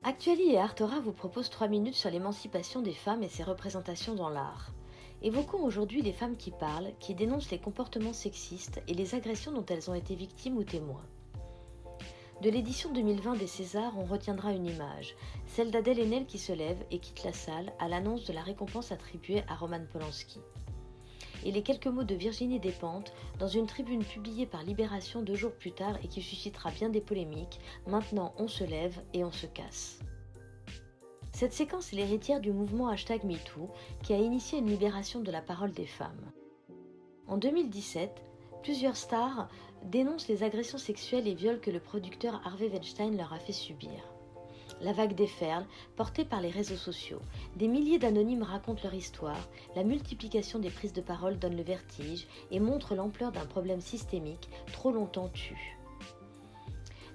Actuali et Artora vous proposent 3 minutes sur l'émancipation des femmes et ses représentations dans l'art. Évoquons aujourd'hui les femmes qui parlent, qui dénoncent les comportements sexistes et les agressions dont elles ont été victimes ou témoins. De l'édition 2020 des Césars, on retiendra une image, celle d'Adèle Haenel qui se lève et quitte la salle à l'annonce de la récompense attribuée à Roman Polanski. Et les quelques mots de Virginie Despentes dans une tribune publiée par Libération 2 jours plus tard et qui suscitera bien des polémiques. Maintenant on se lève et on se casse. Cette séquence est l'héritière du mouvement #MeToo qui a initié une libération de la parole des femmes. En 2017, plusieurs stars dénoncent les agressions sexuelles et viols que le producteur Harvey Weinstein leur a fait subir. La vague déferle, portée par les réseaux sociaux. Des milliers d'anonymes racontent leur histoire, la multiplication des prises de parole donne le vertige et montre l'ampleur d'un problème systémique trop longtemps tu.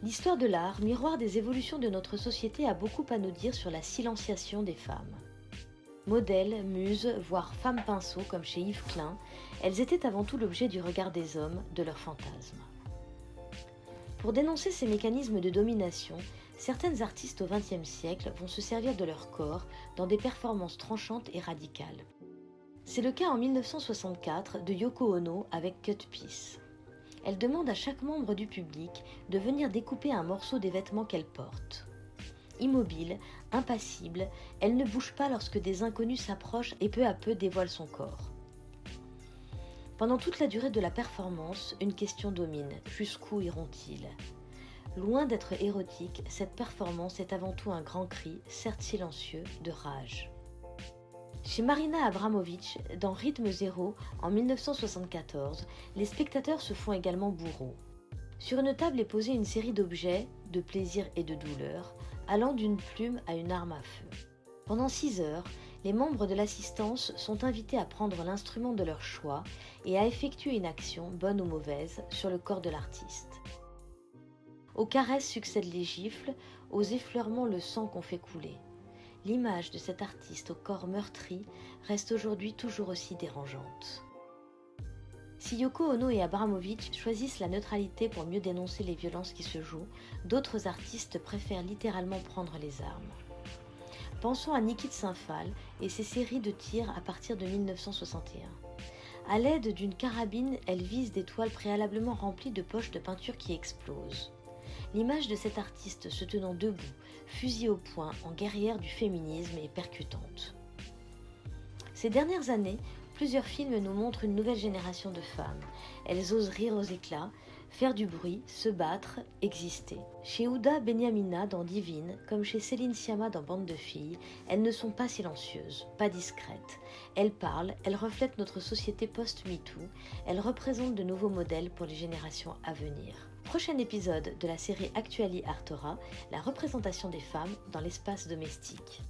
L'histoire de l'art, miroir des évolutions de notre société, a beaucoup à nous dire sur la silenciation des femmes. Modèles, muses, voire femmes pinceaux comme chez Yves Klein, elles étaient avant tout l'objet du regard des hommes, de leurs fantasmes. Pour dénoncer ces mécanismes de domination, certaines artistes au XXe siècle vont se servir de leur corps dans des performances tranchantes et radicales. C'est le cas en 1964 de Yoko Ono avec Cut Piece. Elle demande à chaque membre du public de venir découper un morceau des vêtements qu'elle porte. Immobile, impassible, elle ne bouge pas lorsque des inconnus s'approchent et peu à peu dévoilent son corps. Pendant toute la durée de la performance, une question domine. Jusqu'où iront-ils ? Loin d'être érotique, cette performance est avant tout un grand cri, certes silencieux, de rage. Chez Marina Abramović, dans Rythme Zéro, en 1974, les spectateurs se font également bourreaux. Sur une table est posée une série d'objets, de plaisir et de douleur, allant d'une plume à une arme à feu. Pendant 6 heures, les membres de l'assistance sont invités à prendre l'instrument de leur choix et à effectuer une action, bonne ou mauvaise, sur le corps de l'artiste. Aux caresses succèdent les gifles, aux effleurements le sang qu'on fait couler. L'image de cet artiste au corps meurtri reste aujourd'hui toujours aussi dérangeante. Si Yoko Ono et Abramović choisissent la neutralité pour mieux dénoncer les violences qui se jouent, d'autres artistes préfèrent littéralement prendre les armes. Pensons à Niki de Saint-Phalle et ses séries de tirs à partir de 1961. À l'aide d'une carabine, elle vise des toiles préalablement remplies de poches de peinture qui explosent. L'image de cette artiste se tenant debout, fusil au poing, en guerrière du féminisme est percutante. Ces dernières années, plusieurs films nous montrent une nouvelle génération de femmes. Elles osent rire aux éclats, faire du bruit, se battre, exister. Chez Huda Benyamina dans Divine, comme chez Céline Sciamma dans Bande de filles, elles ne sont pas silencieuses, pas discrètes. Elles parlent, elles reflètent notre société post-MeToo, elles représentent de nouveaux modèles pour les générations à venir. Prochain épisode de la série Actuali Artora, la représentation des femmes dans l'espace domestique.